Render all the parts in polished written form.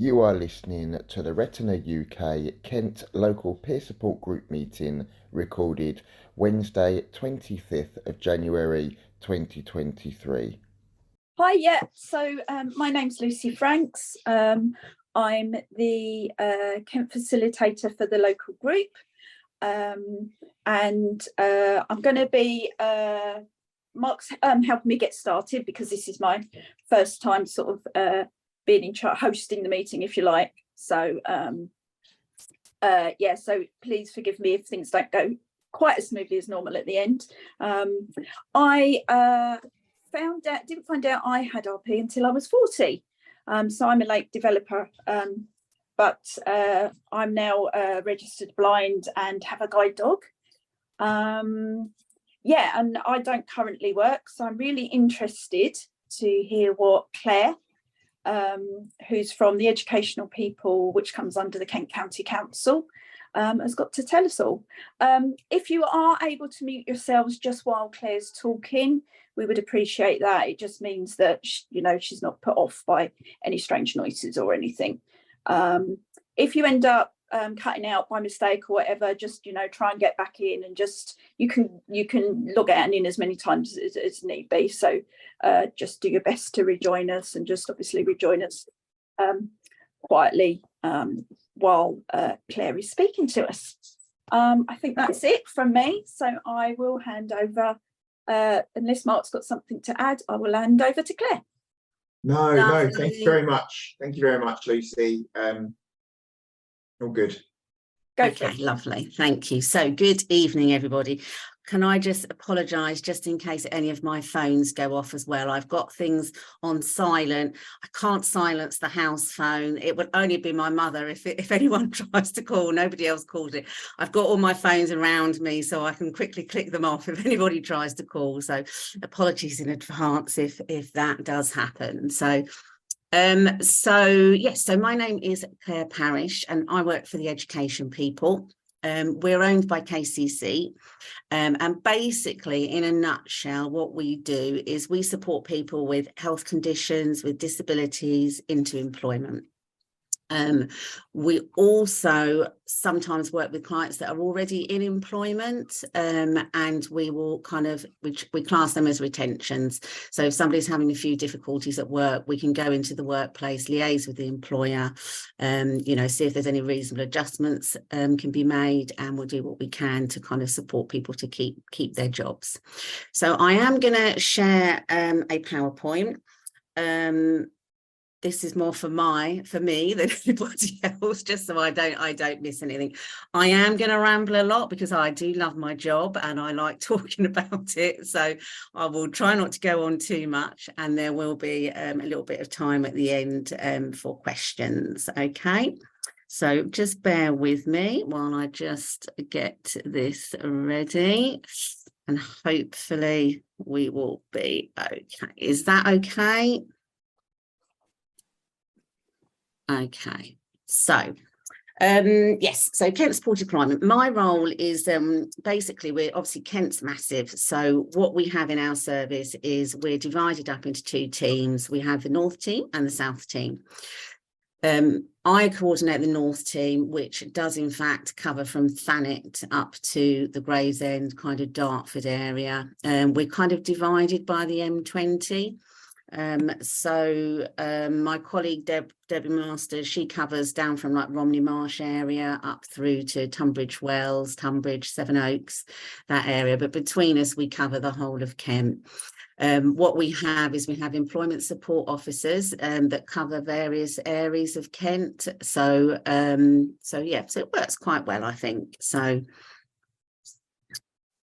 You are listening to the Retina UK Kent Local Peer Support Group meeting recorded Wednesday 25th of January 2023. Hi, yeah, so my name's Lucy Franks. I'm the Kent facilitator for the local group, and I'm going to be Mark's helping me get started because this is my first time sort of being in charge, hosting the meeting, if you like. So yeah, so please forgive me if things don't go quite as smoothly as normal at the end. I didn't find out I had RP until I was 40. So I'm a late developer, but I'm now registered blind and have a guide dog. Yeah, and I don't currently work, so I'm really interested to hear what Claire, who's from the Educational People, which comes under the Kent County Council, has got to tell us all. If you are able to mute yourselves just while Claire's talking, we would appreciate that. It just means that, you know, she's not put off by any strange noises or anything. If you end up cutting out by mistake or whatever, just, you know, try and get back in, and just you can log out and in as many times as need be. So just do your best to rejoin us, and just obviously rejoin us quietly while Claire is speaking to us. I think that's it from me, so I will hand over, unless Mark's got something to add, I will hand over to Claire. No, thank you very much. Thank you very much, Lucy. All good. Okay, lovely. Thank you. So good evening, everybody. Can I just apologise just in case any of my phones go off as well? I've got things on silent. I can't silence the house phone. It would only be my mother if anyone tries to call. Nobody else called it. I've got all my phones around me so I can quickly click them off if anybody tries to call. So apologies in advance if that does happen. So my name is Claire Parish and I work for the Education People. We're owned by KCC, and basically in a nutshell what we do is we support people with health conditions, with disabilities into employment. We also sometimes work with clients that are already in employment, and we will we class them as retentions. So if somebody's having a few difficulties at work, we can go into the workplace, liaise with the employer, you know, see if there's any reasonable adjustments can be made, and we'll do what we can to kind of support people to keep their jobs. So I am going to share a PowerPoint. This is more for me than anybody else, just so I don't miss anything. I am going to ramble a lot because I do love my job and I like talking about it. So I will try not to go on too much, and there will be a little bit of time at the end for questions. Okay, so just bear with me while I just get this ready, and hopefully we will be okay. Is that okay? Okay, so yes, so Kent Supported Employment. My role is basically, we're obviously Kent's massive. So what we have in our service is we're divided up into two teams. We have the North team and the South team. I coordinate the North team, which does in fact cover from Thanet up to the Gravesend, kind of Dartford area. We're kind of divided by the M20. My colleague Debbie Masters, she covers down from like Romney Marsh area up through to Tonbridge Wells, Tonbridge, Sevenoaks, that area. But between us, we cover the whole of Kent. What we have is we have employment support officers that cover various areas of Kent. So it works quite well, I think. So,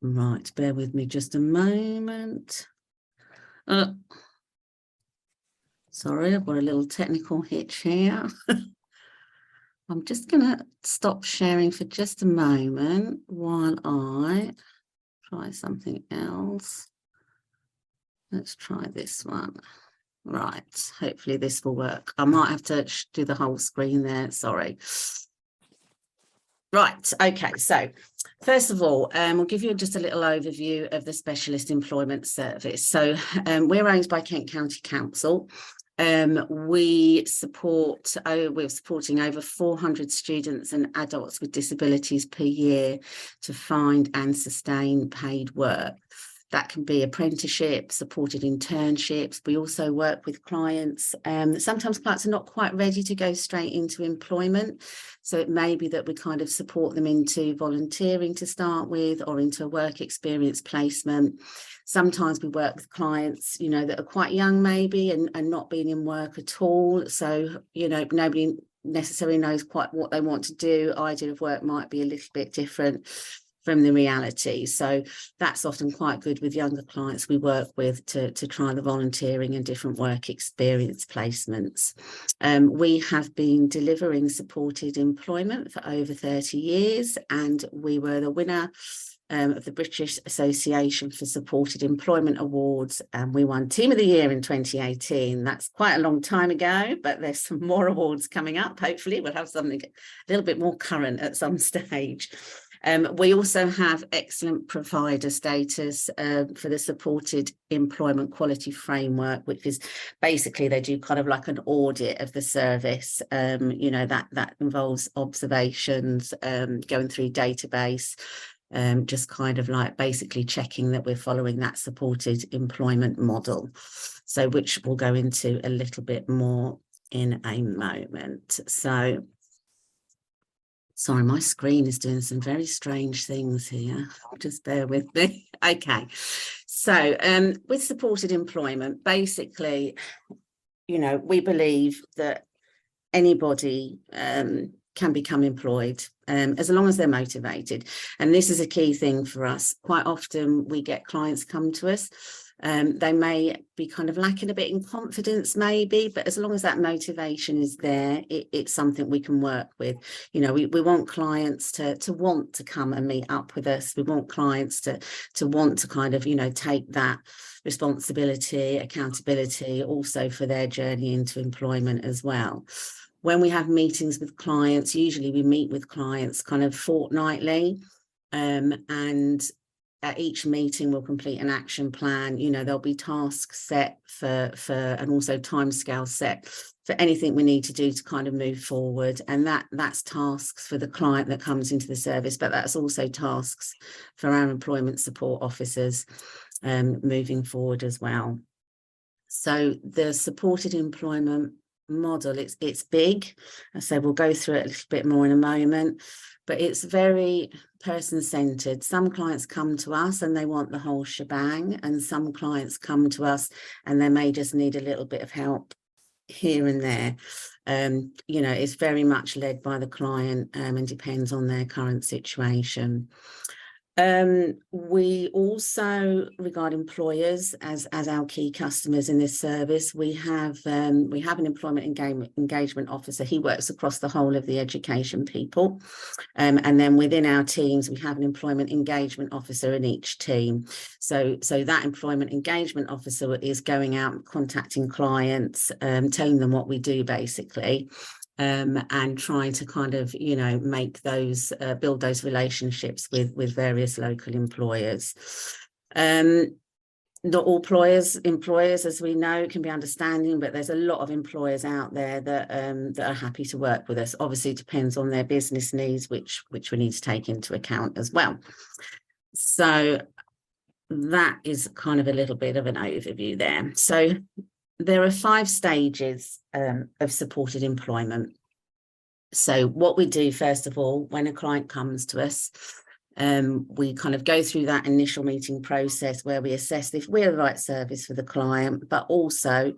right, bear with me just a moment. Sorry, I've got a little technical hitch here. I'm just going to stop sharing for just a moment while I try something else. Let's try this one. Right, hopefully this will work. I might have to do the whole screen there, sorry. Right, okay, so first of all, we'll give you just a little overview of the Specialist Employment Service. So we're owned by Kent County Council. We're supporting over 400 students and adults with disabilities per year to find and sustain paid work. That can be apprenticeship, supported internships. We also work with clients. Sometimes clients are not quite ready to go straight into employment. So it may be that we kind of support them into volunteering to start with, or into a work experience placement. Sometimes we work with clients, you know, that are quite young maybe and not being in work at all. So, you know, nobody necessarily knows quite what they want to do. Idea of work might be a little bit different from the reality. So that's often quite good with younger clients we work with to try the volunteering and different work experience placements. We have been delivering supported employment for over 30 years, and we were the winner of the British Association for Supported Employment Awards, and we won Team of the Year in 2018. That's quite a long time ago, but there's some more awards coming up. Hopefully we'll have something a little bit more current at some stage. We also have excellent provider status for the Supported Employment Quality Framework, which is basically they do kind of like an audit of the service. You know, that involves observations, going through database, just kind of like basically checking that we're following that supported employment model. So which we'll go into a little bit more in a moment. So sorry, my screen is doing some very strange things here. Just bear with me. Okay. So with supported employment, basically, you know, we believe that anybody can become employed as long as they're motivated. And this is a key thing for us. Quite often we get clients come to us. They may be kind of lacking a bit in confidence maybe, but as long as that motivation is there, it's something we can work with. You know, we want clients to want to come and meet up with us. We want clients to want to kind of, you know, take that responsibility, accountability also for their journey into employment as well. When we have meetings with clients, usually we meet with clients kind of fortnightly, and at each meeting we'll complete an action plan. You know, there'll be tasks set for and also timescales set for anything we need to do to kind of move forward. And that's tasks for the client that comes into the service, but that's also tasks for our employment support officers moving forward as well. So the supported employment model, it's big. So we'll go through it a little bit more in a moment, but it's very person-centered. Some clients come to us and they want the whole shebang, and some clients come to us and they may just need a little bit of help here and there. You know, it's very much led by the client and depends on their current situation. We also regard employers as our key customers in this service. We have an employment engagement officer. He works across the whole of the education people. And then within our teams, we have an employment engagement officer in each team. So that employment engagement officer is going out and contacting clients, telling them what we do basically. And trying to kind of, you know, make those, build those relationships with various local employers. Not all employers, as we know, can be understanding, but there's a lot of employers out there that are happy to work with us. Obviously, it depends on their business needs, which we need to take into account as well. So that is kind of a little bit of an overview there. So there are 5 stages of supported employment. So what we do, first of all, when a client comes to us, we kind of go through that initial meeting process where we assess if we're the right service for the client, but also,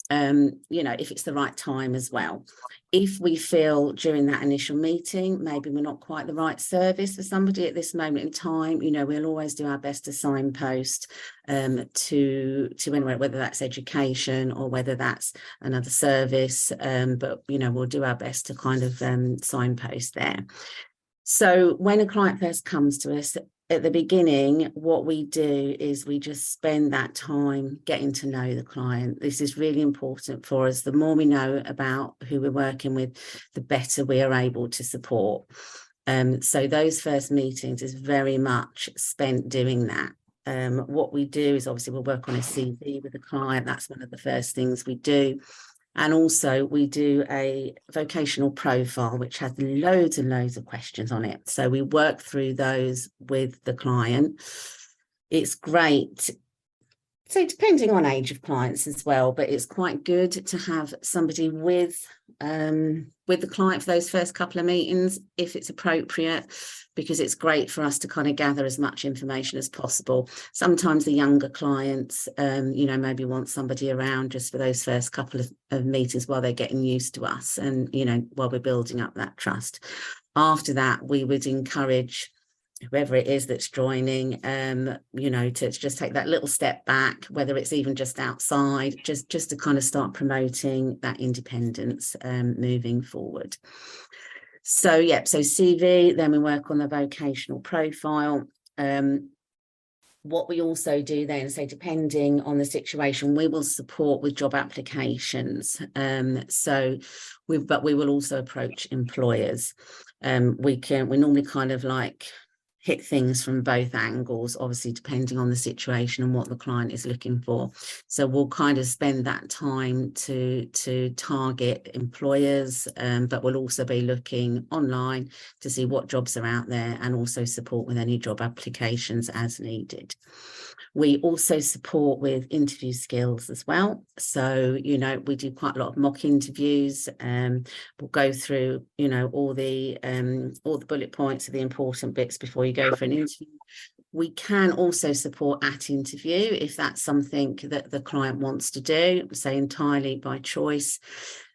you know, if it's the right time as well. If we feel during that initial meeting, maybe we're not quite the right service for somebody at this moment in time, you know, we'll always do our best to signpost to anywhere, whether that's education or whether that's another service, but, you know, we'll do our best to kind of signpost there. So when a client first comes to us, at the beginning, what we do is we just spend that time getting to know the client. This is really important for us. The more we know about who we're working with, the better we are able to support. So those first meetings is very much spent doing that. what we do is obviously we'll work on a CV with the client. That's one of the first things we do. And also we do a vocational profile, which has loads and loads of questions on it. So we work through those with the client. It's great. So depending on age of clients as well, but it's quite good to have somebody with the client for those first couple of meetings, if it's appropriate, because it's great for us to kind of gather as much information as possible. Sometimes the younger clients, maybe want somebody around just for those first couple of meetings while they're getting used to us and, while we're building up that trust. After that, we would encourage whoever it is that's joining, to just take that little step back, whether it's even just outside, just to kind of start promoting that independence moving forward. So CV, then we work on the vocational profile. What we also do then, so depending on the situation, we will support with job applications. But we will also approach employers. We normally kind of like hit things from both angles, obviously depending on the situation and what the client is looking for. So we'll kind of spend that time to target employers, but we'll also be looking online to see what jobs are out there and also support with any job applications as needed. We also support with interview skills as well. So, we do quite a lot of mock interviews. We'll go through, all the bullet points of the important bits before you go for an interview. We can also support at interview if that's something that the client wants to do, say entirely by choice.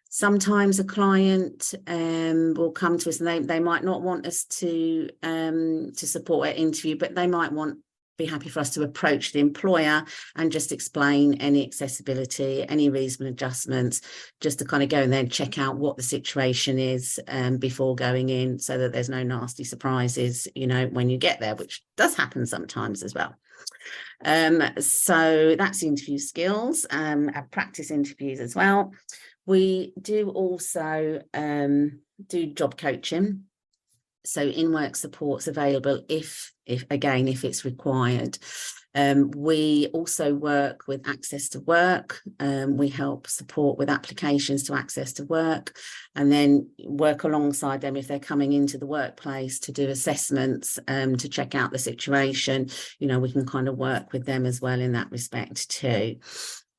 Sometimes a client will come to us and they might not want us to support at interview, but they might be happy for us to approach the employer and just explain any accessibility, any reasonable adjustments, just to kind of go and then check out what the situation is before going in, so that there's no nasty surprises, when you get there, which does happen sometimes as well. So that's interview skills, practice interviews as well. We do also do job coaching. So in-work support's available if it's required. We also work with access to work. We help support with applications to access to work, and then work alongside them if they're coming into the workplace to do assessments, to check out the situation. We can kind of work with them as well in that respect too.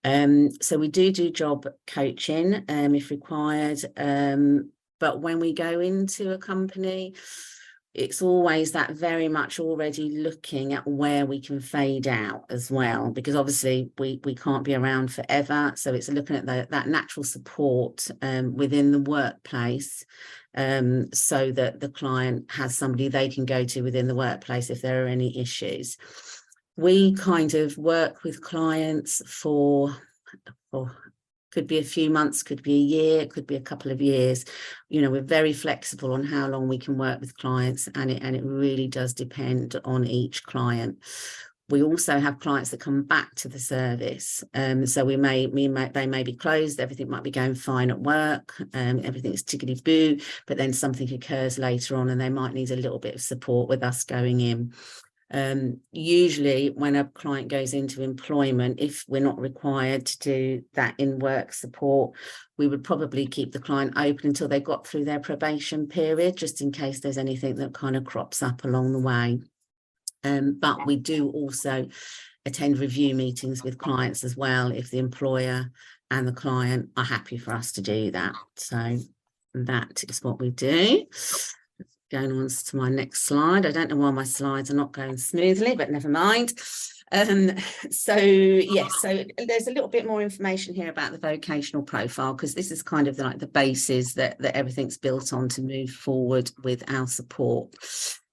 So we do job coaching if required. But when we go into a company, it's always that very much already looking at where we can fade out as well, because obviously we can't be around forever. So it's looking at that natural support within the workplace, so that the client has somebody they can go to within the workplace if there are any issues. We kind of work with clients for could be a few months, could be a year, could be a couple of years. We're very flexible on how long we can work with clients, and it really does depend on each client. We also have clients that come back to the service. So they may be closed, everything might be going fine at work, everything's tickety-boo, but then something occurs later on and they might need a little bit of support with us going in. Usually when a client goes into employment, if we're not required to do that in-work support, we would probably keep the client open until they got through their probation period, just in case there's anything that kind of crops up along the way. But we do also attend review meetings with clients as well, if the employer and the client are happy for us to do that. So that is what we do. Going on to my next slide. I don't know why my slides are not going smoothly, but never mind. So there's a little bit more information here about the vocational profile, because this is kind of like the basis that everything's built on to move forward with our support.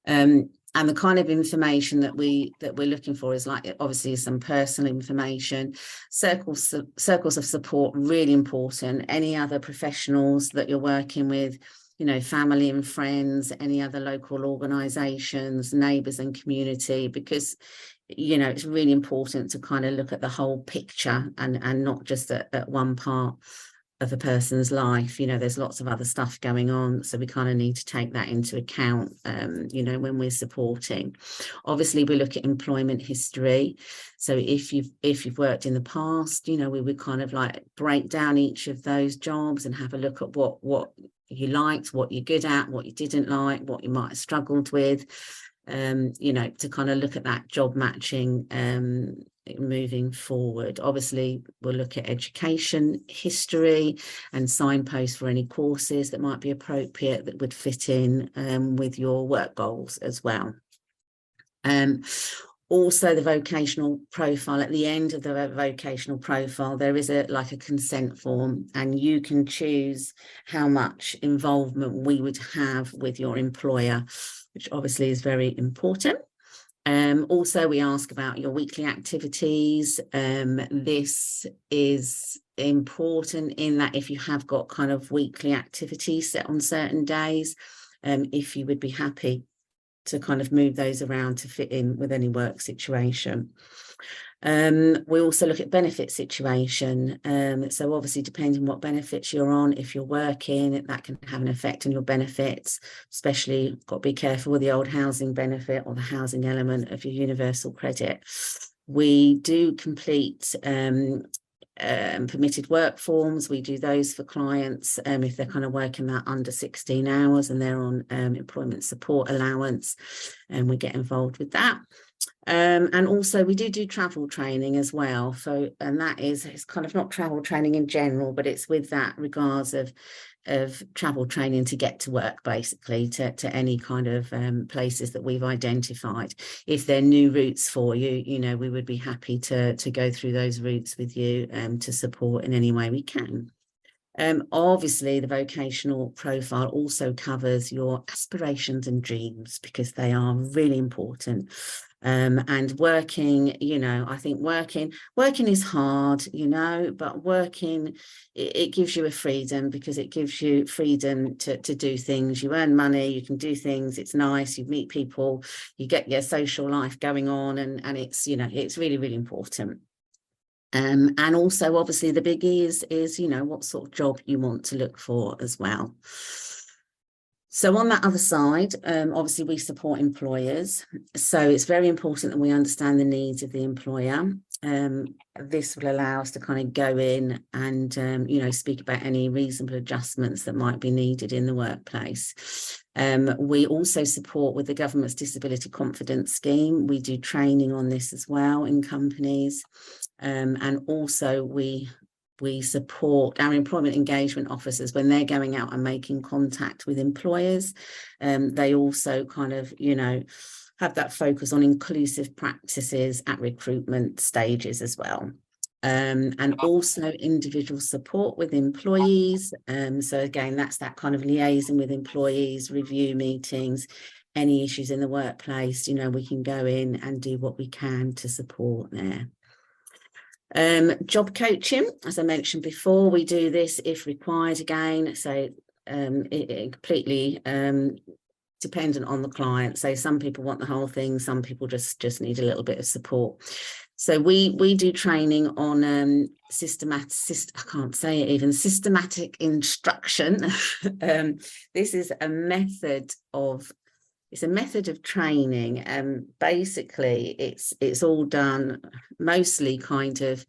And the kind of information that we're looking for is like, obviously, some personal information, circles of support, really important. Any other professionals that you're working with, family and friends, any other local organisations, neighbours and community, because, it's really important to kind of look at the whole picture and not just at one part a person's life. You know, there's lots of other stuff going on, so we kind of need to take that into account, you know, when we're supporting. Obviously, we look at employment history. So if you've worked in the past, you know, we would kind of like break down each of those jobs and have a look at what you liked, what you're good at, what you didn't like, what you might have struggled with, you know, to kind of look at that job matching moving forward. Obviously, we'll look at education history and signposts for any courses that might be appropriate that would fit in with your work goals as well. Also, the vocational profile. At the end of the vocational profile, there is a consent form, and you can choose how much involvement we would have with your employer, which obviously is very important. Also, we ask about your weekly activities. This is important in that if you have got kind of weekly activities set on certain days, if you would be happy to kind of move those around to fit in with any work situation. We also look at benefit situation. So obviously, depending on what benefits you're on, if you're working, that can have an effect on your benefits, especially got to be careful with the old housing benefit or the housing element of your universal credit. We do complete permitted work forms. We do those for clients if they're kind of working that under 16 hours and they're on employment support allowance, and we get involved with that. And also we do travel training as well. So, and that is, it's kind of not travel training in general, but it's with that regards of travel training to get to work, basically, to any kind of places that we've identified. If they're new routes for you, you know, we would be happy to go through those routes with you to support in any way we can. Obviously, the vocational profile also covers your aspirations and dreams, because they are really important. And working, you know, I think working is hard, you know, but working, it gives you a freedom, because it gives you freedom to do things. You earn money, you can do things, it's nice, you meet people, you get your social life going on, and it's, you know, it's really, really important. And also, obviously, the biggie is, you know, what sort of job you want to look for as well. So on that other side, obviously, we support employers. So it's very important that we understand the needs of the employer. This will allow us to kind of go in and, you know, speak about any reasonable adjustments that might be needed in the workplace. We also support with the government's Disability Confidence Scheme. We do training on this as well in companies. And also we support our employment engagement officers when they're going out and making contact with employers. They also kind of, you know, have that focus on inclusive practices at recruitment stages as well. And also individual support with employees. So again, that's that kind of liaison with employees, review meetings, any issues in the workplace, you know, we can go in and do what we can to support there. Job coaching, as I mentioned before, we do this if required again. So it completely dependent on the client. So some people want the whole thing, some people just need a little bit of support. So we do training on systematic instruction. This is a method of training, and basically it's all done mostly kind of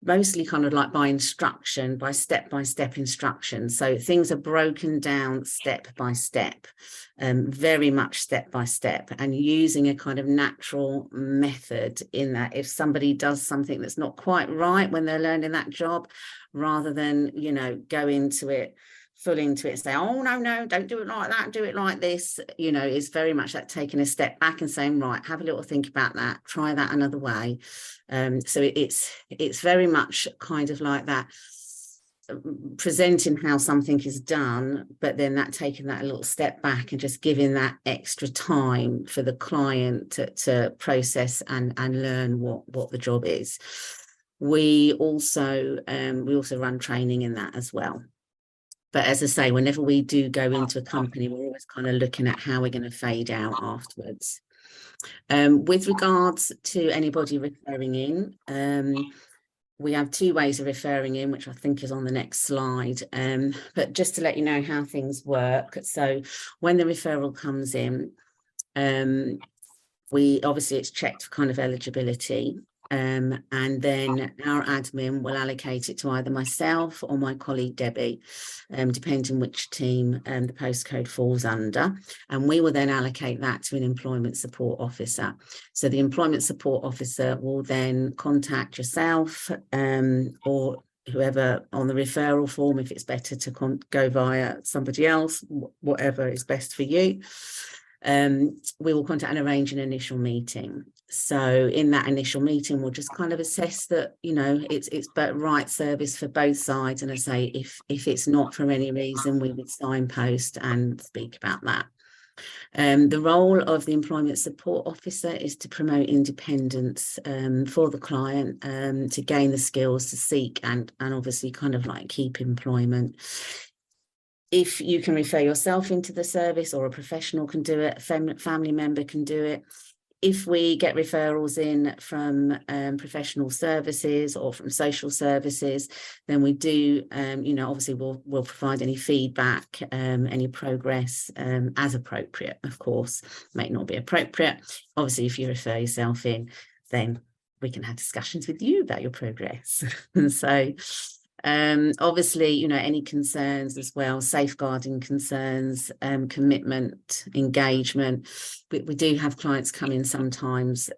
like by instruction, by step-by-step instruction. So things are broken down step by step, very much step by step, and using a kind of natural method in that if somebody does something that's not quite right when they're learning that job, rather than, you know, go into it full into it and say, oh no, don't do it like that, do it like this, you know, is very much that taking a step back and saying, right, have a little think about that, try that another way. So it's very much kind of like that, presenting how something is done, but then that taking that a little step back and just giving that extra time for the client to process and learn what the job is. We also run training in that as well. But as I say, whenever we do go into a company, we're always kind of looking at how we're going to fade out afterwards. With regards to anybody referring in, we have two ways of referring in, which I think is on the next slide. But just to let you know how things work. So when the referral comes in, obviously it's checked for kind of eligibility. And then our admin will allocate it to either myself or my colleague Debbie, depending which team the postcode falls under. And we will then allocate that to an employment support officer. So the employment support officer will then contact yourself or whoever on the referral form, if it's better to go via somebody else, whatever is best for you. We will contact and arrange an initial meeting. So in that initial meeting, we'll just kind of assess that, you know, it's but right service for both sides. And I say, if it's not for any reason, we would signpost and speak about that. The role of the employment support officer is to promote independence for the client, to gain the skills to seek and obviously kind of like keep employment. If you can refer yourself into the service or a professional can do it, a family member can do it. If we get referrals in from professional services or from social services, then we do, you know, obviously we'll provide any feedback, any progress as appropriate, of course. May not be appropriate. Obviously, if you refer yourself in, then we can have discussions with you about your progress. And so, obviously, you know, any concerns as well, safeguarding concerns, commitment, engagement. We do have clients come in sometimes,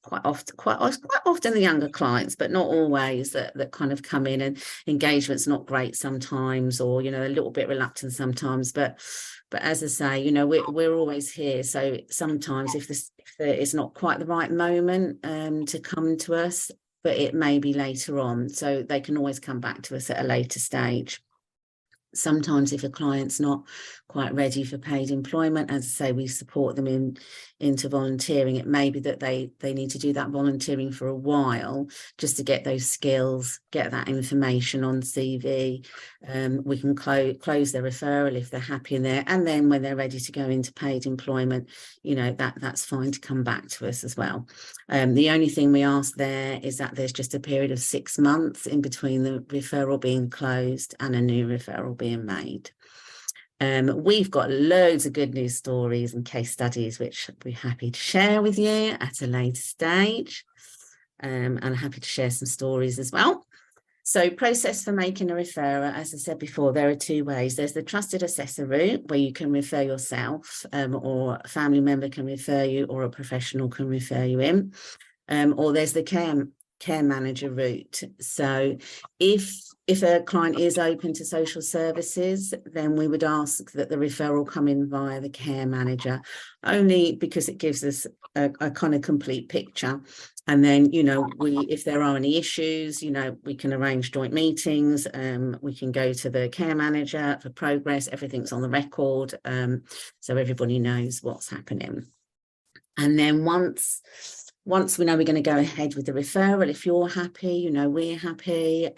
quite often the younger clients, but not always, that kind of come in and engagement's not great sometimes, or, you know, a little bit reluctant sometimes. But as I say, you know, we're always here. So sometimes if it's not quite the right moment to come to us, but it may be later on, so they can always come back to us at a later stage. Sometimes if a client's not quite ready for paid employment, as I say, we support them into volunteering. It may be that they need to do that volunteering for a while just to get those skills, get that information on CV. We can close their referral if they're happy in there. And then when they're ready to go into paid employment, you know, that's fine to come back to us as well. The only thing we ask there is that there's just a period of 6 months in between the referral being closed and a new referral being made. We've got loads of good news stories and case studies, which we're happy to share with you at a later stage, and happy to share some stories as well. So process for making a referral, as I said before, there are two ways. There's the trusted assessor route, where you can refer yourself, or a family member can refer you, or a professional can refer you in, or there's the care manager route. So if a client is open to social services, then we would ask that the referral come in via the care manager, only because it gives us a kind of complete picture. And then, you know, if there are any issues, you know, we can arrange joint meetings. We can go to the care manager for progress. Everything's on the record, so everybody knows what's happening. And then once we know we're going to go ahead with the referral, if you're happy, you know, we're happy.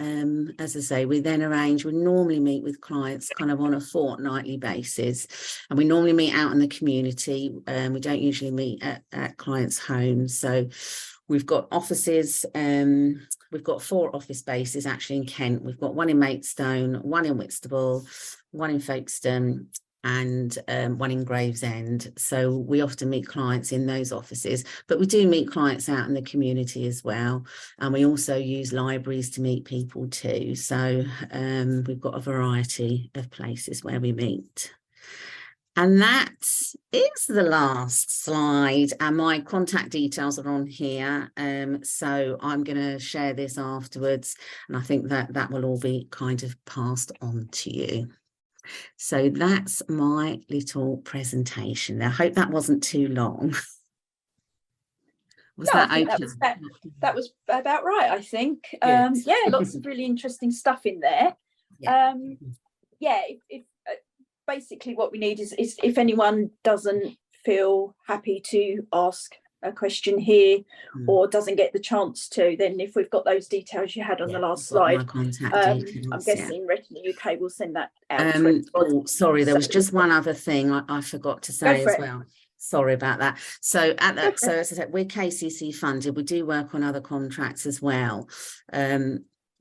As I say, we then we normally meet with clients kind of on a fortnightly basis, and we normally meet out in the community. We don't usually meet at clients' homes. So we've got offices, we've got 4 office bases actually in Kent. We've got one in Maidstone, one in Whitstable, one in Folkestone, and one in Gravesend. So we often meet clients in those offices, but we do meet clients out in the community as well. And we also use libraries to meet people too. So we've got a variety of places where we meet. And that is the last slide, and my contact details are on here. So I'm going to share this afterwards, and I think that will all be kind of passed on to you. So that's my little presentation. I hope that wasn't too long. That was about right, I think. Yeah, lots of really interesting stuff in there. Yeah, if basically what we need is if anyone doesn't feel happy to ask a question here or doesn't get the chance to, then if we've got those details you had on the last slide, I'm guessing Retina UK will send that out. Sorry, there was just one other thing I forgot to say as well. Sorry about that. So so as I said, we're KCC funded. We do work on other contracts as well.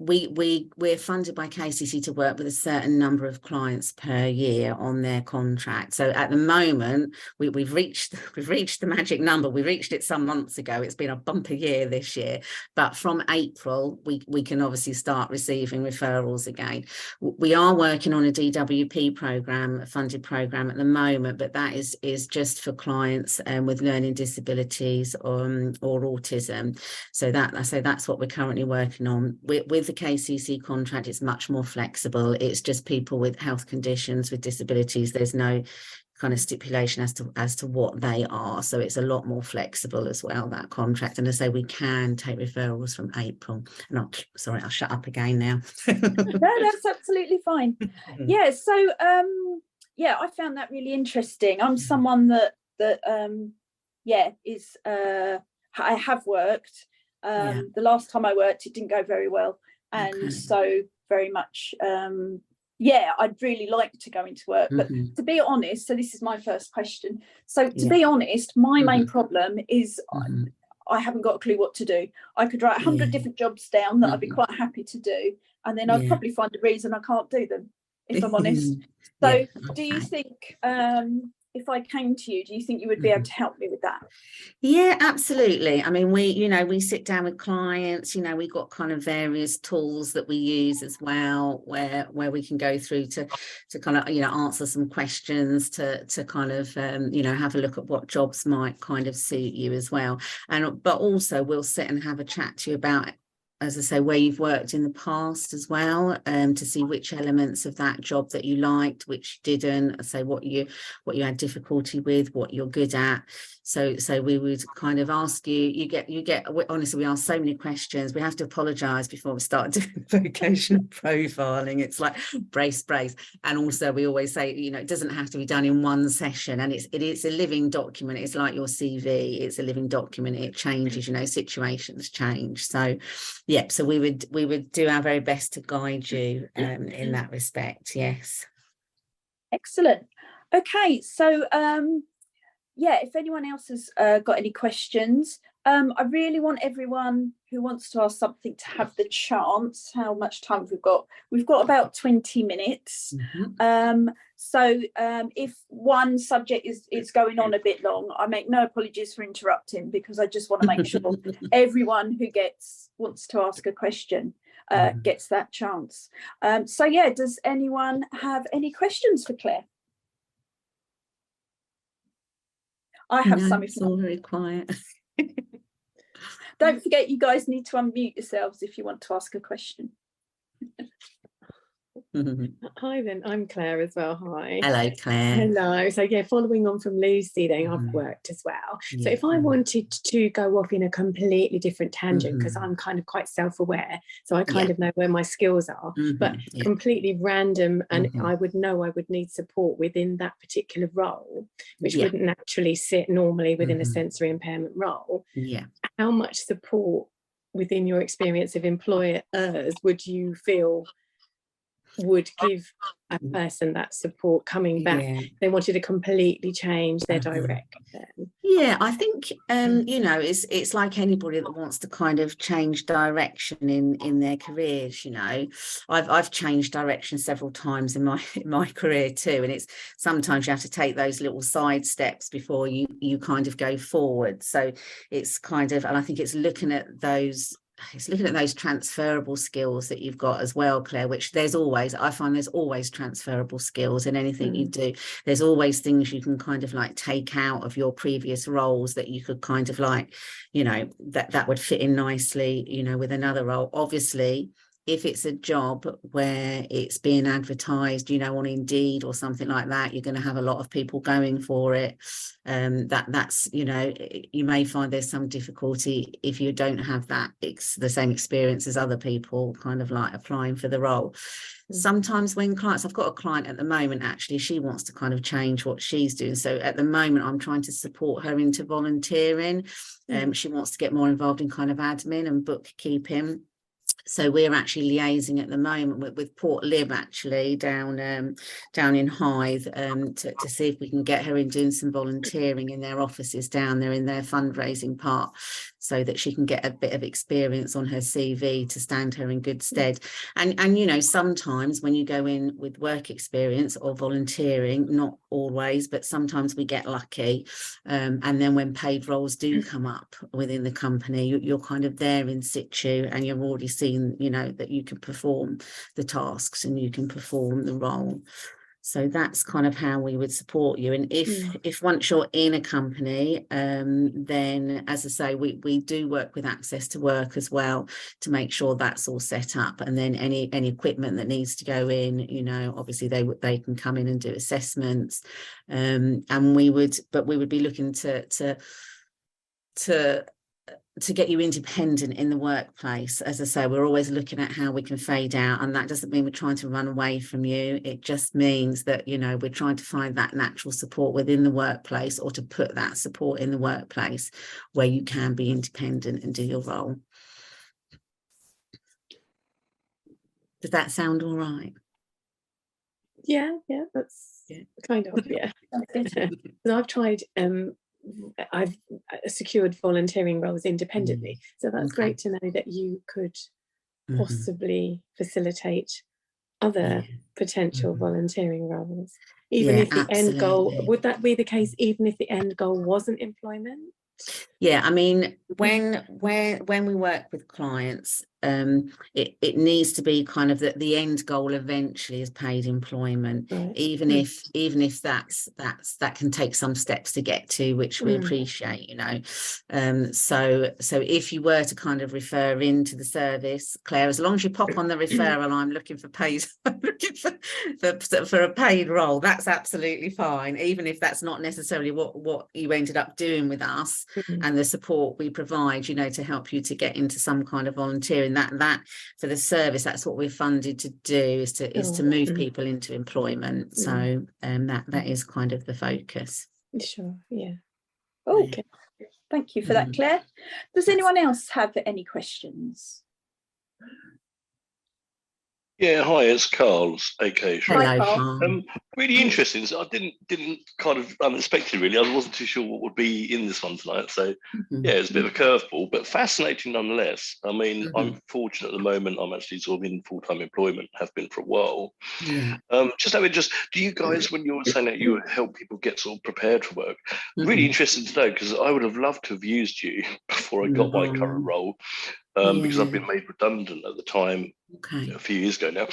we're funded by KCC to work with a certain number of clients per year on their contract. So at the moment, we've reached the magic number. We reached it some months ago. It's been a bumper year this year, but from April we can obviously start receiving referrals again. We are working on a DWP program, a funded program at the moment, but that is just for clients with learning disabilities or autism. So that's what we're currently working on. With the KCC contract, it's much more flexible. It's just people with health conditions, with disabilities. There's no kind of stipulation as to what they are. So it's a lot more flexible as well, that contract. And I say we can take referrals from April. And I'll shut up again now. No, that's absolutely fine. Yeah. So yeah, I found that really interesting. I'm someone that I have worked. The last time I worked, it didn't go very well. And so very much, I'd really like to go into work. But to be honest, so this is my first question. So to be honest, my main problem is I haven't got a clue what to do. I could write 100 different jobs down that I'd be quite happy to do. And then I'd probably find a reason I can't do them, if I'm honest. So do you think, if I came to you, do you think you would be able to help me with that? Yeah, absolutely. I mean, we sit down with clients, we've got kind of various tools that we use as well, where we can go through to kind of, answer some questions, to kind of, have a look at what jobs might kind of suit you as well. But also we'll sit and have a chat to you about, as I say, where you've worked in the past as well, to see which elements of that job that you liked, which you didn't, say what you had difficulty with, what you're good at. So we would kind of ask you get honestly, we ask so many questions. We have to apologise before we start doing vocational profiling. It's like brace. And also we always say, it doesn't have to be done in one session, and it's a living document. It's like your CV, it's a living document. It changes, situations change. So so we would do our very best to guide you in that respect. Yes. Excellent. Okay, so if anyone else has got any questions, I really want everyone who wants to ask something to have the chance. How much time have we got? We've got about 20 minutes. So if one subject is going on a bit long, I make no apologies for interrupting, because I just want to make sure everyone who wants to ask a question gets that chance. Does anyone have any questions for Claire? I have some. It's all very quiet. Don't forget, you guys need to unmute yourselves if you want to ask a question. Hi then, I'm Claire as well. Hi. Hello, Claire. Hello. So following on from Lucy, then I've worked as well. So if I wanted to go off in a completely different tangent, because I'm kind of quite self-aware, so I kind of know where my skills are, but completely random, and I would know I would need support within that particular role, which wouldn't naturally sit normally within a sensory impairment role. How much support within your experience of employers would you feel would give a person that support coming back? They wanted to completely change their direction. I think it's like anybody that wants to kind of change direction in their careers. I've changed direction several times in my career too, and it's sometimes you have to take those little side steps before you kind of go forward. So it's kind of, and I think it's looking at those transferable skills that you've got as well, Claire, which I find there's always transferable skills in anything you do. There's always things you can kind of like take out of your previous roles that you could kind of like, that would fit in nicely, with another role. Obviously, if it's a job where it's being advertised, on Indeed or something like that, you're going to have a lot of people going for it. That's you may find there's some difficulty if you don't have the same experience as other people kind of like applying for the role. Sometimes when clients, I've got a client at the moment, actually, she wants to kind of change what she's doing. So at the moment, I'm trying to support her into volunteering. She wants to get more involved in kind of admin and bookkeeping. So we're actually liaising at the moment with Port Lib, actually down in Hythe, to see if we can get her in doing some volunteering in their offices down there in their fundraising part, so that she can get a bit of experience on her CV to stand her in good stead. And you know, sometimes when you go in with work experience or volunteering, not always, but sometimes we get lucky, and then when paid roles do come up within the company, you're kind of there in situ, and you're already seen, you know, that you can perform the tasks and you can perform the role. So that's kind of how we would support you. And if once you're in a company, then, as I say, we do work with Access to Work as well to make sure that's all set up. And then any equipment that needs to go in, you know, obviously they can come in and do assessments. And we would be looking to get you independent in the workplace. As I say, we're always looking at how we can fade out, and that doesn't mean we're trying to run away from you. It just means that, you know, we're trying to find that natural support within the workplace, or to put that support in the workplace where you can be independent and do your role. Does that sound all right? Yeah, that's kind of, yeah. I've tried I've secured volunteering roles independently, so that's great to know that you could possibly facilitate other potential volunteering roles, even if the end goal, would that be the case even if the end goal wasn't employment? Yeah, I mean, when we work with clients, it needs to be kind of that the end goal eventually is paid employment, even if that can take some steps to get to, which we appreciate, you know. So if you were to kind of refer into the service, Claire, as long as you pop on the referral, I'm looking for paid, I'm looking for a paid role, that's absolutely fine, even if that's not necessarily what you ended up doing with us. And the support we provide, you know, to help you to get into some kind of volunteering, that for the service, that's what we're funded to do, is to move people into employment. So that is kind of the focus. Sure, yeah. Okay, thank you for that, Claire. Does anyone else have any questions? Yeah, hi, it's Carl, aka Hello, Carl. Really interesting. So I didn't kind of unexpected, really. I wasn't too sure what would be in this one tonight. So yeah, it's a bit of a curveball, but fascinating nonetheless. I mean, I'm fortunate at the moment. I'm actually sort of in full-time employment, have been for a while. Yeah. Just do you guys, when you were saying that you would help people get sort of prepared for work, really interested to know, because I would have loved to have used you before I got my current role. Because I've been made redundant at the time, a few years ago now,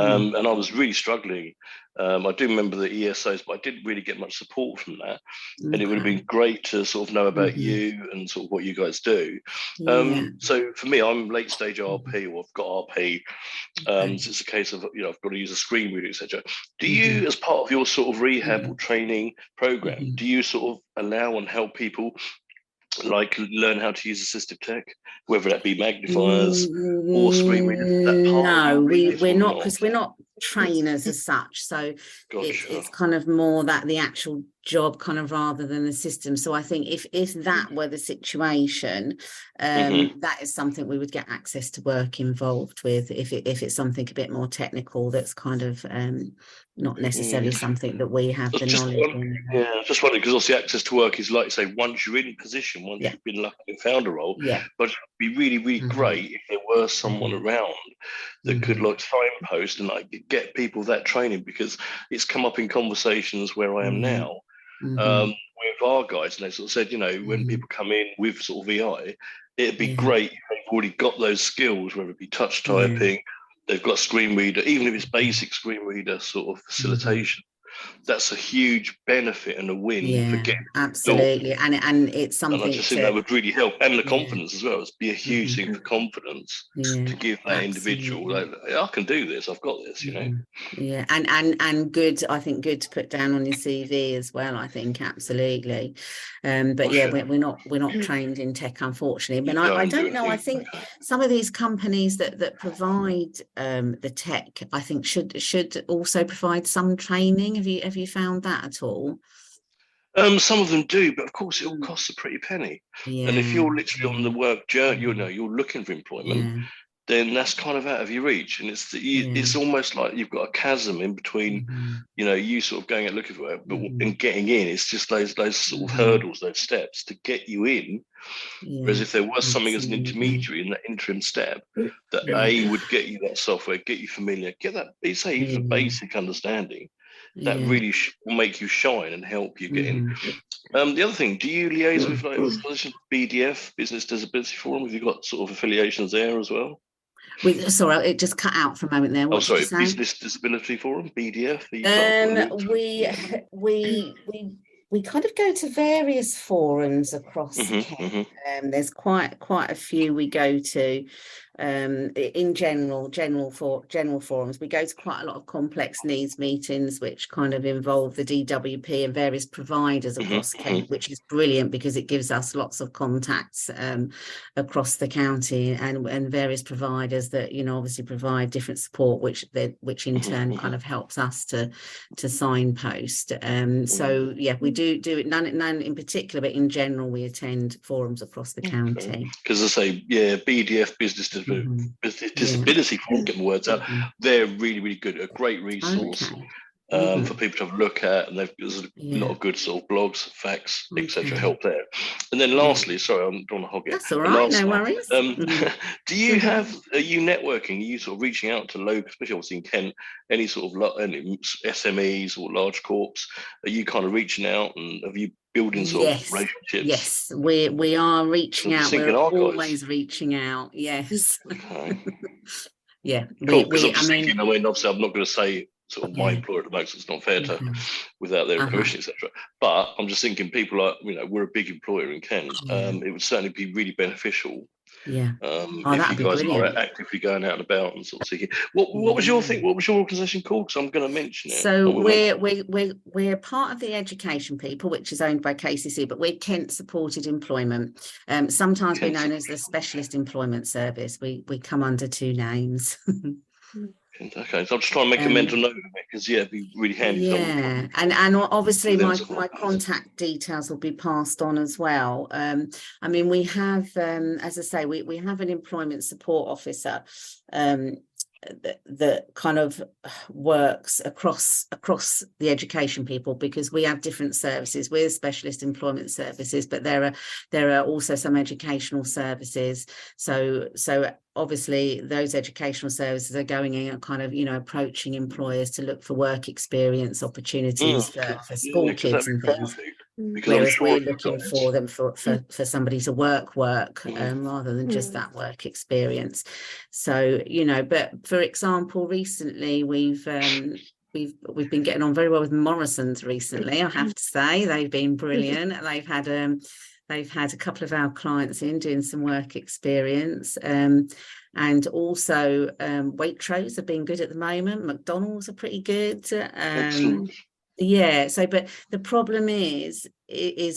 and I was really struggling. I do remember the ESOs, but I didn't really get much support from that. And it would have been great to sort of know about you and sort of what you guys do. So for me, I'm late stage RP, or I've got RP. So it's a case of, you know, I've got to use a screen reader, etc. Do you, as part of your sort of rehab or training program, do you sort of allow and help people like learn how to use assistive tech, whether that be magnifiers or screen readers? No, we're not, because we're not trainers as such. So it's kind of more that the actual job kind of rather than the system. So I think if that were the situation, that is something we would get Access to Work involved with. If it's something a bit more technical, that's kind of not necessarily something that we have the knowledge in. Yeah, just wondering, because obviously Access to Work is, like you say, once you're in position, once you've been lucky and found a role, but it'd be really, really great if there were someone around that could like signpost and like get people that training, because it's come up in conversations where I am now. With our guys, and they sort of said, you know, when people come in with sort of VI, it'd be great if they've already got those skills, whether it be touch typing, they've got a screen reader, even if it's basic screen reader sort of facilitation. That's a huge benefit and a win for getting absolutely, and it's something. And I just think that would really help, and the confidence as well. It's be a huge thing for confidence to give that individual, like, I can do this. I've got this, you know. Yeah, and good. I think good to put down on your CV as well. I think absolutely. But we're not trained in tech, unfortunately. But I don't know. I think some of these companies that provide the tech, I think should also provide some training. Have you found that at all? Some of them do, but of course it all costs a pretty penny. And if you're literally on the work journey, you know, you're looking for employment, then that's kind of out of your reach, and it's almost like you've got a chasm in between, you know, you sort of going and looking for work, but and getting in. It's just those sort of hurdles, those steps to get you in. Whereas if there was something as an intermediary in that interim step that would get you that software, get you familiar, get that, say, even basic understanding, that really will make you shine and help you get in. The other thing, do you liaise with like organisations, BDF, Business Disability Forum? Have you got sort of affiliations there as well? Sorry, it just cut out for a moment there. What did you say? Business Disability Forum, BDF. We kind of go to various forums across Kent. There's quite a few we go to. In general forums, we go to quite a lot of complex needs meetings, which kind of involve the DWP and various providers across Kent, which is brilliant because it gives us lots of contacts across the county and various providers that, you know, obviously provide different support, which in turn kind of helps us to signpost. So yeah, we do it, none in particular, but in general we attend forums across the county. Because I say, BDF, Business Disability Forum, get my words out, they're really good, a great resource for people to have a look at, and there's a lot of good sort of blogs, facts, etc. help there. And then lastly, sorry, I don't want to hog it. That's all right, no worries. Do you are you networking? Are you sort of reaching out to local, especially obviously in Kent, any sort of SMEs or large corps? Are you kind of reaching out, and have you building sort of relationships? Yes, we are reaching out. We're always reaching out. Yes. Okay. Yeah. Cool. Because I mean, obviously, I'm not going to say sort of my employer at the moment, so it's not fair to without their permission, etc. But I'm just thinking, people are, you know, we're a big employer in Kent. It would certainly be really beneficial. If you guys are actively going out and about and sort of seeking. What was your thing? What was your organisation called? Because I'm going to mention it. So we're part of the Education People, which is owned by KCC, but we're Kent Supported Employment. Sometimes we're known as the Specialist Employment Service. We come under two names. Okay, so I'm just trying to make a mental note of it because it'd be really handy. Yeah, and obviously my contact details will be passed on as well. I mean, we have, as I say, we have an employment support officer that kind of works across the Education People, because we have different services. We're specialist employment services, but there are also some educational services. So obviously those educational services are going in and kind of, you know, approaching employers to look for work experience opportunities for school kids and things. Whereas we're looking for them for somebody to work rather than just that work experience. So, you know, but for example, recently we've been getting on very well with Morrison's recently, I have to say. They've been brilliant. They've had a couple of our clients in doing some work experience, and also Waitrose have been good at the moment. McDonald's are pretty good. Yeah, so but the problem is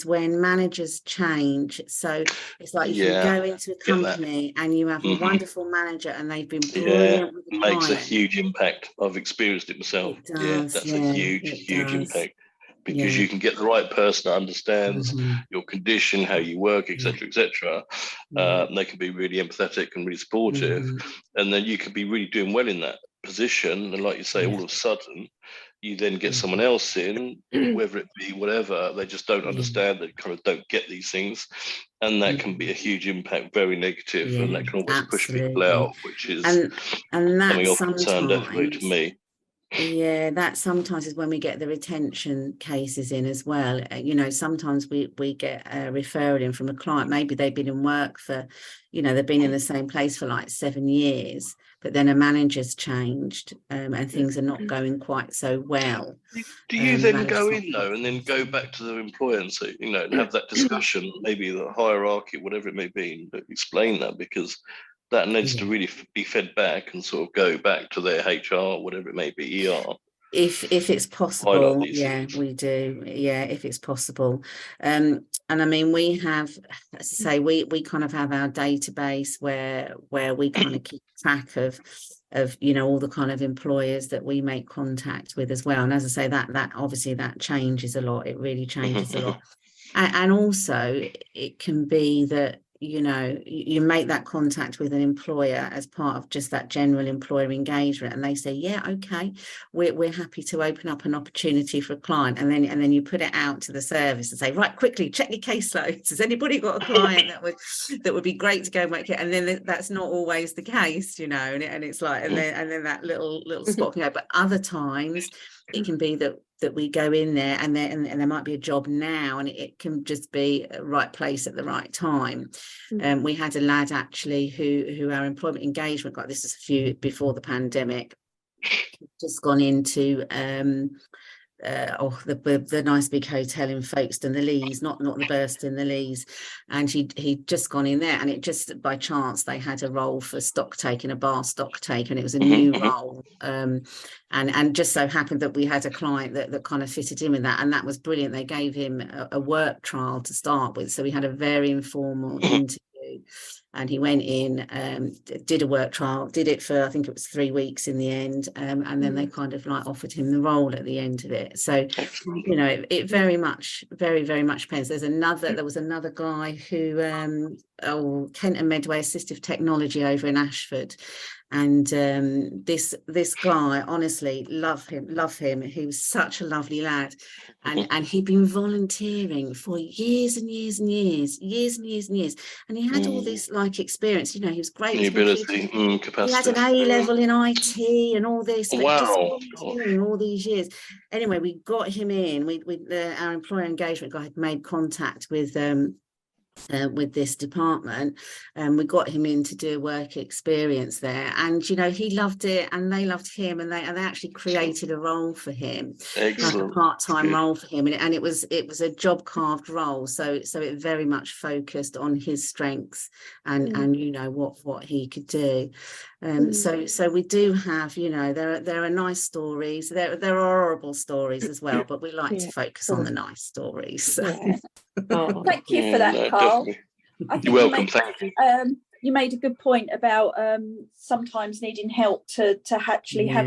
when managers change. So it's like you can go into a company and you have a wonderful manager and they've been brilliant with the client. Makes a huge impact. I've experienced it myself. That's a huge impact, because you can get the right person that understands your condition, how you work, etc. They can be really empathetic and really supportive, and then you can be really doing well in that position, and like you say, all of a sudden you then get someone else in, whether it be whatever, they just don't understand, they kind of don't get these things, and that can be a huge impact, very negative, and that can always push people out, which is something of concern definitely to me. Yeah, that sometimes is when we get the retention cases in as well. You know, sometimes we get a referral in from a client, maybe they've been in work for, you know, they've been in the same place for like 7 years, but then a manager's changed and things are not going quite so well. Do you then go in though and then go back to the employer and say, you know, and have that discussion, maybe the hierarchy, whatever it may be, and explain that, because that needs to really be fed back and sort of go back to their HR, whatever it may be, ER. If it's possible, we do. Yeah, if it's possible. And I mean, we have, as I say, we kind of have our database where we kind of keep track of you know, all the kind of employers that we make contact with as well. And as I say, that obviously that changes a lot. It really changes a lot. And also it can be that, you know, you make that contact with an employer as part of just that general employer engagement, and they say, yeah, okay, we're happy to open up an opportunity for a client, and then you put it out to the service and say, right, quickly check your caseloads. Has anybody got a client that would be great to go and work here? And then that's not always the case, you know, and it's like, and then that little spot can go. But other times it can be that we go in there and there might be a job now, and it can just be a right place at the right time. We had a lad actually who our employment engagement got, this is a few before the pandemic, just gone into the nice big hotel in Folkestone, the Lees, not the Burston, the Lees, and he'd just gone in there, and it just by chance they had a role for stock taking, a bar stock take, and it was a new role, and just so happened that we had a client that kind of fitted in with that, and that was brilliant. They gave him a work trial to start with, so we had a very informal interview. And he went in, did a work trial, did it for, I think it was 3 weeks in the end, and then they kind of like offered him the role at the end of it. So, you know, it very much depends. There was another guy who, Kent and Medway Assistive Technology over in Ashford. And this guy, honestly, love him. He was such a lovely lad, and he'd been volunteering for years and years, and he had all this like experience. You know, he was great. The ability, capacity. He had an A level in IT and all this. Wow! Just volunteering all these years. Anyway, we got him in. Our employer engagement guy had made contact with this department, and we got him in to do a work experience there, and you know, he loved it and they loved him, and they actually created a role for him. Excellent. Like a part-time role for him, and it was a job carved role, so it very much focused on his strengths and you know what he could do. So we do have, you know, there are nice stories, there are horrible stories as well, but we like to focus on the nice stories. So. Oh. Thank you for that, Carl. You're welcome. Thank you. You made a good point about sometimes needing help to actually have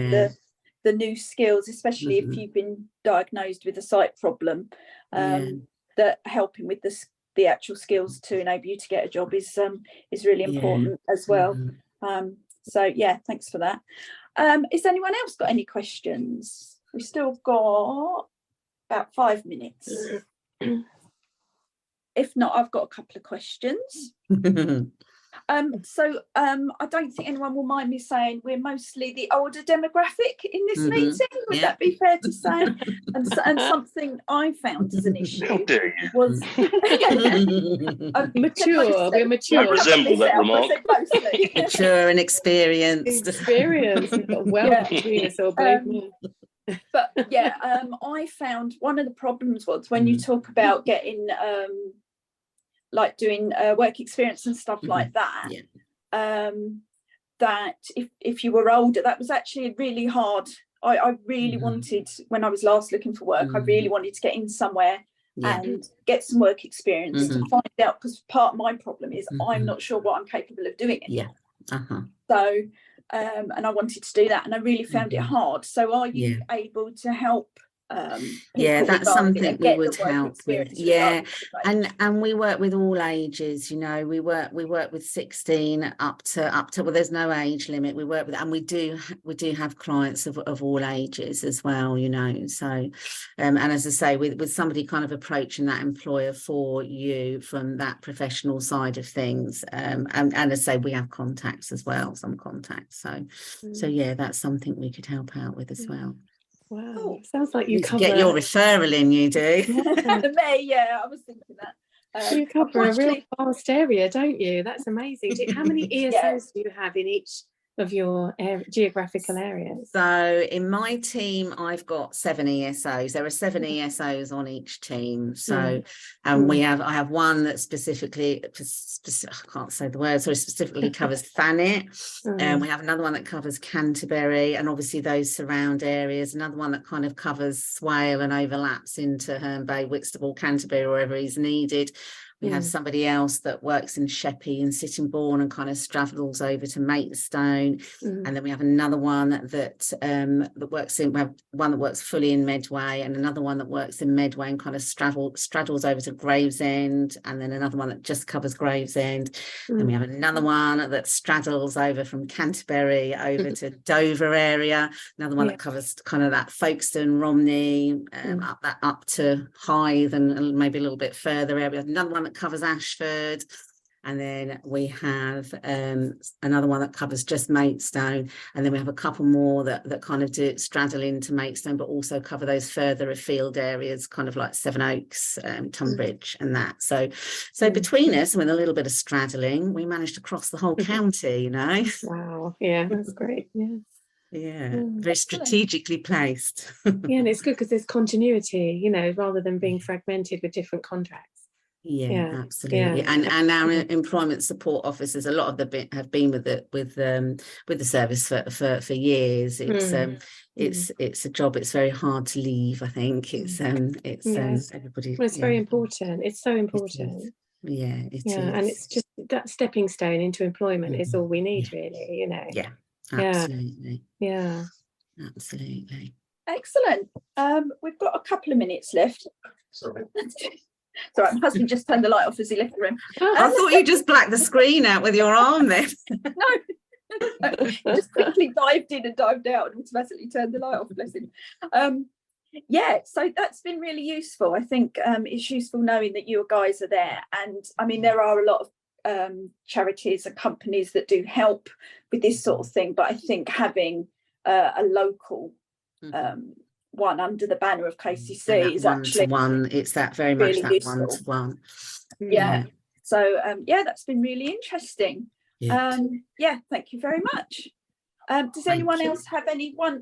the new skills, especially if you've been diagnosed with a sight problem. That helping with the actual skills to enable you to get a job is really important as well. So yeah, thanks for that. Has anyone else got any questions? We've still got about 5 minutes. If not, I've got a couple of questions. So I don't think anyone will mind me saying we're mostly the older demographic in this meeting. Would that be fair to say? And something I found as an issue was mature. We're mature. I resemble that remark. Mature and experienced. We've got well between us all, believe me. But yeah, I found one of the problems was when you talk about getting like doing work experience and stuff like that, that if you were older, that was actually really hard. I really wanted, when I was last looking for work, I really wanted to get in somewhere and get some work experience to find out, because part of my problem is I'm not sure what I'm capable of doing anymore. So and I wanted to do that, and I really found it hard. So are you able to help that's something we would help with. And we work with all ages, you know. We work with 16 up to well, there's no age limit. We work with, and we do have clients of all ages as well, you know. So and as I say, with somebody kind of approaching that employer for you from that professional side of things, and as I say, we have contacts as well, some contacts, so yeah, that's something we could help out with as well. Wow, sounds like you cover... get your referral in, you do. I was thinking that. You cover a real vast area, don't you? That's amazing. How many ESOs do you have in each of your geographical areas? So in my team, I've got 7 ESOs. There are 7 ESOs on each team. So and I have one that specifically I can't say the word, so it specifically covers Thanet. And we have another one that covers Canterbury and obviously those surround areas. Another one that kind of covers Swale and overlaps into Herne Bay, Whitstable, Canterbury, wherever is needed. We have somebody else that works in Sheppey and Sittingbourne and kind of straddles over to Maidstone. And then we have another one that works in, we have one that works fully in Medway, and another one that works in Medway and kind of straddles over to Gravesend, and then another one that just covers Gravesend. And we have another one that straddles over from Canterbury over to Dover area, another one that covers kind of that Folkestone, Romney, up to Hythe and maybe a little bit further area. Another one that covers Ashford, and then we have another one that covers just Maidstone, and then we have a couple more that kind of do straddle into Maidstone but also cover those further afield areas, kind of like Sevenoaks, Tonbridge and that. So between us, with a little bit of straddling, we managed to cross the whole county, you know. Wow, yeah, that's great. Very strategically placed. And it's good because there's continuity, you know, rather than being fragmented with different contracts. Absolutely. And our employment support officers, a lot of them have been with the service for years. It's a job. It's very hard to leave. I think it's everybody. Well, it's very important. It's so important. It is. And it's just that stepping stone into employment is all we need, really. You know. Absolutely. Absolutely. Excellent. We've got a couple of minutes left. Sorry. It's all right, my husband just turned the light off as he left the room. I thought you just blacked the screen out with your arm then. No, just quickly dived in and dived out and automatically turned the light off, bless him. So that's been really useful. I think it's useful knowing that you guys are there. And I mean, there are a lot of charities and companies that do help with this sort of thing, but I think having a local one under the banner of KCC is actually one. It's that very much really that useful. 1-to-1. So that's been really interesting. Thank you very much. Does anyone else have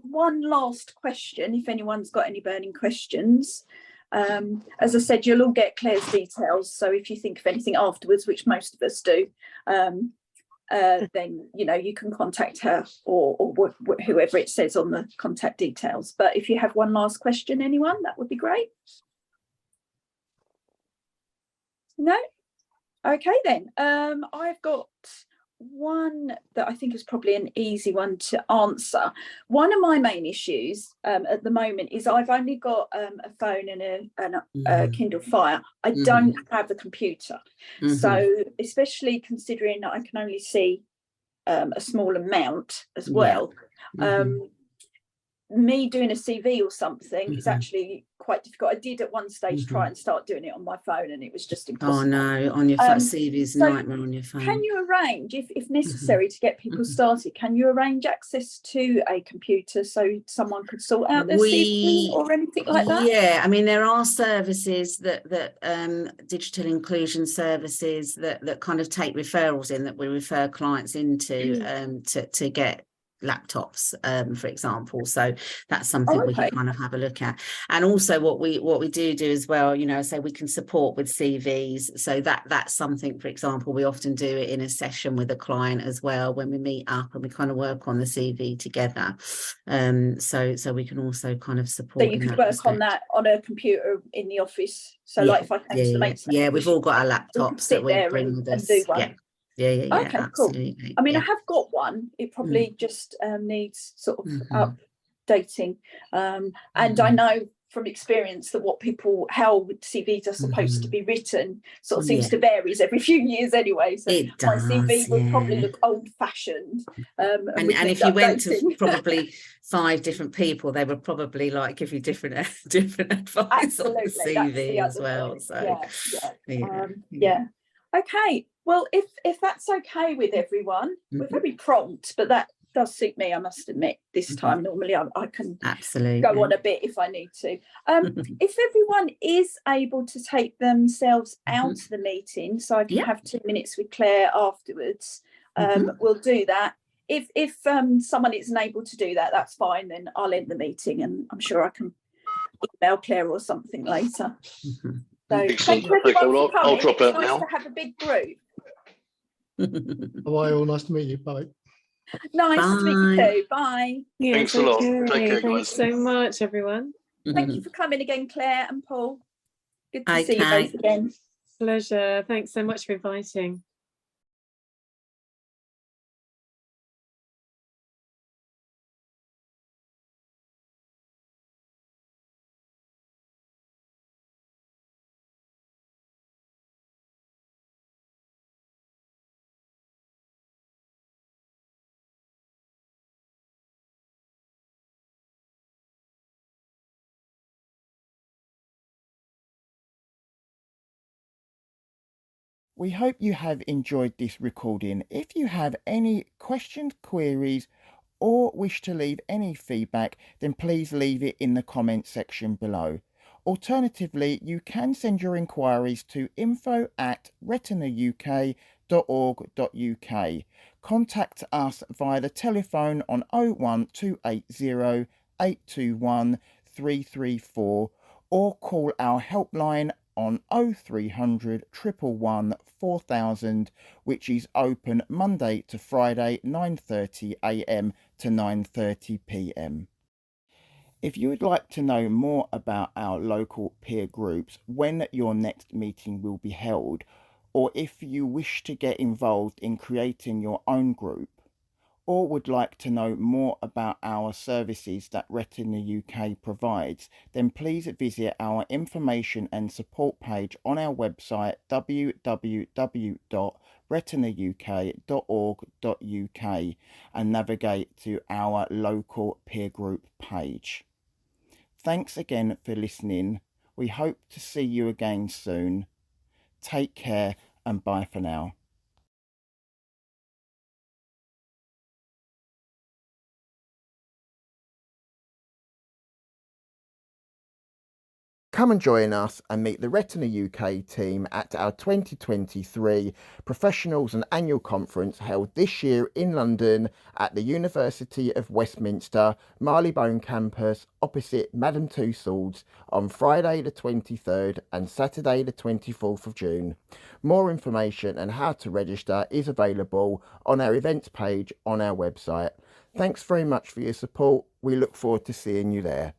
one last question, if anyone's got any burning questions? As I said, you'll all get Claire's details, so if you think of anything afterwards, which most of us do, then you can contact her or whoever it says on the contact details. But if you have one last question, anyone, that would be great. No? Okay then. I've got one that I think is probably an easy one to answer. One of my main issues at the moment is I've only got a phone and a Kindle Fire. I don't have a computer. So especially considering that I can only see a small amount as well, me doing a CV or something is actually quite difficult. I did at one stage try and start doing it on my phone, and it was just impossible. Oh no, on your phone, CV is a nightmare on your phone. Can you arrange, if necessary, to get people started, can you arrange access to a computer so someone could sort out their CV or anything like that? Yeah, I mean, there are services that digital inclusion services that kind of take referrals in, that we refer clients into to get laptops, for example. So that's something we can kind of have a look at. And also what we do as well, so we can support with CVs. So that's something, for example, we often do it in a session with a client as well, when we meet up and we kind of work on the CV together. So we can also kind of support. So you could work on that on a computer in the office. So like if I came to the mates, we've all got our laptops that we bring with us. Do one. Okay, absolutely. Cool. I mean, I have got one. It probably just needs sort of updating. And I know from experience that how CVs are supposed to be written sort of seems to vary every few years anyway. So my CV would probably look old-fashioned. And if you went to probably 5 different people, they would probably give you different advice on the CV as well. Okay. Well, if that's okay with everyone, we're very prompt, but that does suit me, I must admit, this time. Normally I can absolutely go on a bit if I need to. If everyone is able to take themselves out of the meeting, so I can have 2 minutes with Claire afterwards, we'll do that. If someone isn't able to do that, that's fine, then I'll end the meeting, and I'm sure I can email Claire or something later. So thank you everyone for coming. I'll drop out now. Nice to have a big group. Bye all, nice to meet you. Bye. Nice to meet you too. Bye. Thanks a lot. Take care, guys. Thanks so much, everyone. Thank you for coming again, Claire and Paul. Good to see you both again. Pleasure. Thanks so much for inviting. We hope you have enjoyed this recording. If you have any questions, queries, or wish to leave any feedback, then please leave it in the comment section below. Alternatively, you can send your inquiries to info@retinauk.org.uk. Contact us via the telephone on 01280 821 334 or call our helpline on 0300 111 4000, which is open Monday to Friday 9:30 a.m. to 9:30 p.m. If you would like to know more about our local peer groups, when your next meeting will be held, or if you wish to get involved in creating your own group, or would like to know more about our services that Retina UK provides, then please visit our information and support page on our website www.retinauk.org.uk and navigate to our local peer group page. Thanks again for listening. We hope to see you again soon. Take care and bye for now. Come and join us and meet the Retina UK team at our 2023 Professionals and Annual Conference held this year in London at the University of Westminster, Marylebone campus opposite Madame Tussauds on Friday the 23rd and Saturday the 24th of June. More information and how to register is available on our events page on our website. Thanks very much for your support. We look forward to seeing you there.